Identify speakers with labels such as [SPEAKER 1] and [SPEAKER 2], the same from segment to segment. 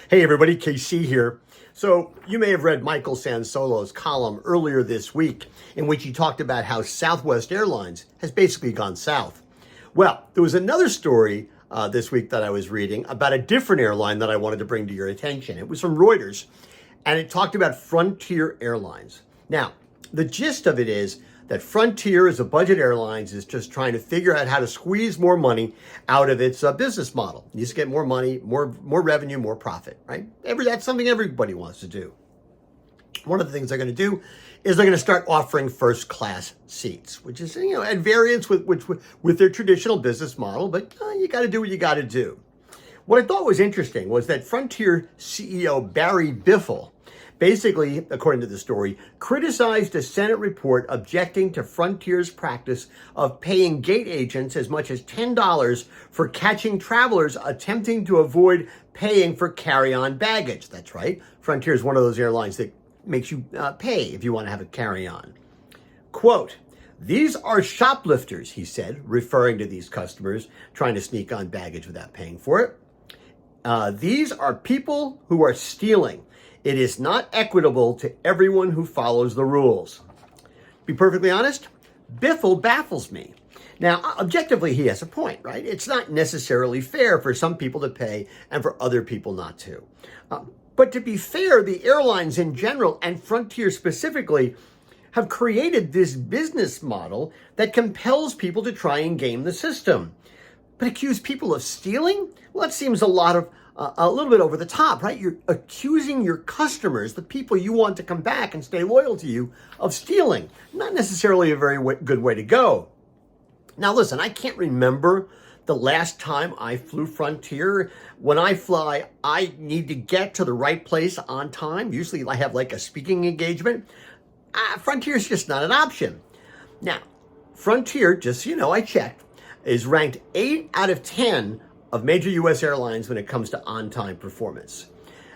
[SPEAKER 1] Hey everybody, KC here. So you may have read Michael Sansolo's column earlier this week in which he talked about how Southwest Airlines has basically gone south. Well, there was another story this week that I was reading about a different airline that I wanted to bring to your attention. It was from Reuters, and it talked about Frontier Airlines. Now, the gist of it is that Frontier, as a budget airlines, is just trying to figure out how to squeeze more money out of its business model. It needs to get more money, more revenue, more profit, right? That's something everybody wants to do. One of the things they're going to do is they're going to start offering first class seats, which is, at variance with their traditional business model, but you got to do what you got to do. What I thought was interesting was that Frontier CEO Barry Biffle, basically, according to the story, criticized a Senate report objecting to Frontier's practice of paying gate agents as much as $10 for catching travelers attempting to avoid paying for carry-on baggage. That's right. Frontier is one of those airlines that makes you pay if you want to have a carry-on. Quote, "These are shoplifters," he said, referring to these customers trying to sneak on baggage without paying for it. "These are people who are stealing. It is not equitable to everyone who follows the rules." Be perfectly honest, Biffle baffles me. Now, objectively, he has a point, right? It's not necessarily fair for some people to pay and for other people not to. But to be fair, the airlines in general and Frontier specifically have created this business model that compels people to try and game the system. But accuse people of stealing? Well, that seems a little bit over the top, right? You're accusing your customers, the people you want to come back and stay loyal to you, of stealing. Not necessarily a very good way to go. Now, listen, I can't remember the last time I flew Frontier. When I fly, I need to get to the right place on time. Usually I have like a speaking engagement. Frontier is just not an option. Now, Frontier, just so you know, I checked, is ranked 8 out of 10 of major U.S. airlines when it comes to on-time performance.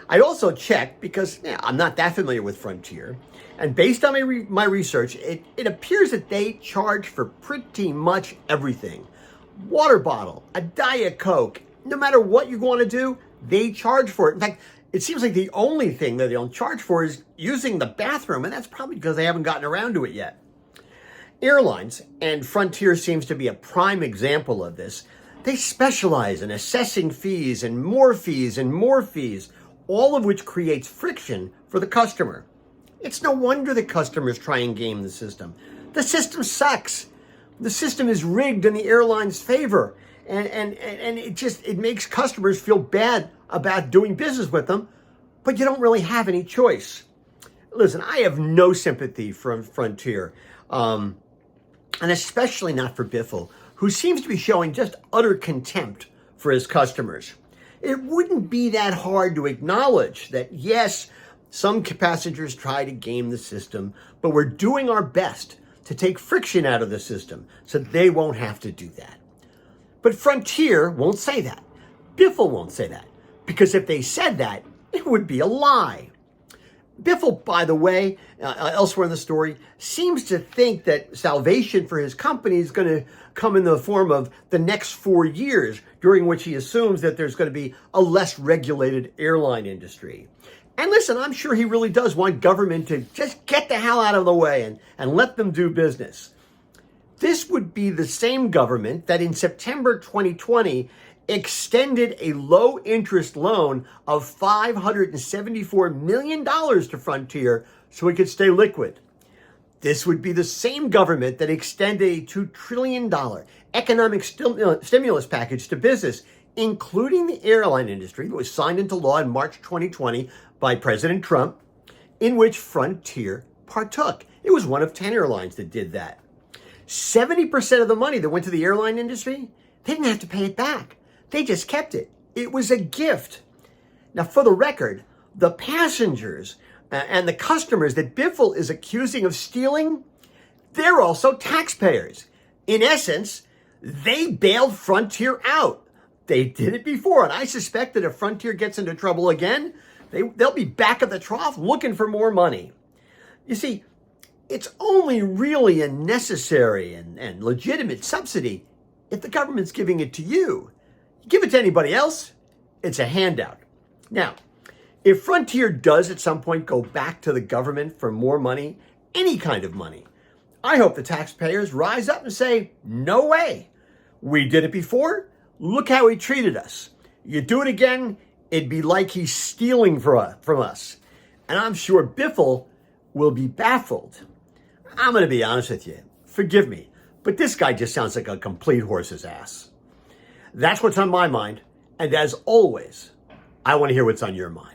[SPEAKER 1] I also checked because I'm not that familiar with Frontier, and based on my research, it appears that they charge for pretty much everything. Water bottle, a Diet Coke, no matter what you want to do, they charge for it. In fact, it seems like the only thing that they don't charge for is using the bathroom, and that's probably because they haven't gotten around to it yet. Airlines, and Frontier seems to be a prime example of this, they specialize in assessing fees and more fees and more fees, all of which creates friction for the customer. It's no wonder that customers try and game the system. The system sucks. The system is rigged in the airline's favor, and it makes customers feel bad about doing business with them, but you don't really have any choice. Listen, I have no sympathy for Frontier, and especially not for Biffle, who seems to be showing just utter contempt for his customers. It wouldn't be that hard to acknowledge that, yes, some passengers try to game the system, but we're doing our best to take friction out of the system so they won't have to do that. But Frontier won't say that. Biffle won't say that, because if they said that, it would be a lie. Biffle, by the way, elsewhere in the story, seems to think that salvation for his company is going to come in the form of the next 4 years, during which he assumes that there's going to be a less regulated airline industry. And listen, I'm sure he really does want government to just get the hell out of the way and let them do business. This would be the same government that in September 2020 extended a low-interest loan of $574 million to Frontier so it could stay liquid. This would be the same government that extended a $2 trillion economic stimulus package to business, including the airline industry, that was signed into law in March 2020 by President Trump, in which Frontier partook. It was one of 10 airlines that did that. 70% of the money that went to the airline industry, they didn't have to pay it back. They just kept it. It was a gift. Now, for the record, the passengers and the customers that Biffle is accusing of stealing, they're also taxpayers. In essence, they bailed Frontier out. They did it before, and I suspect that if Frontier gets into trouble again, they'll be back at the trough looking for more money. You see, it's only really a necessary and legitimate subsidy if the government's giving it to you. Give it to anybody else, it's a handout. Now, If Frontier does at some point go back to the government for more money, any kind of money, I hope the taxpayers rise up and say, no way. We did it before. Look how he treated us. You do it again, it'd be like he's stealing from us. And I'm sure Biffle will be baffled. I'm going to be honest with you. Forgive me, but this guy just sounds like a complete horse's ass. That's what's on my mind. And as always, I want to hear what's on your mind.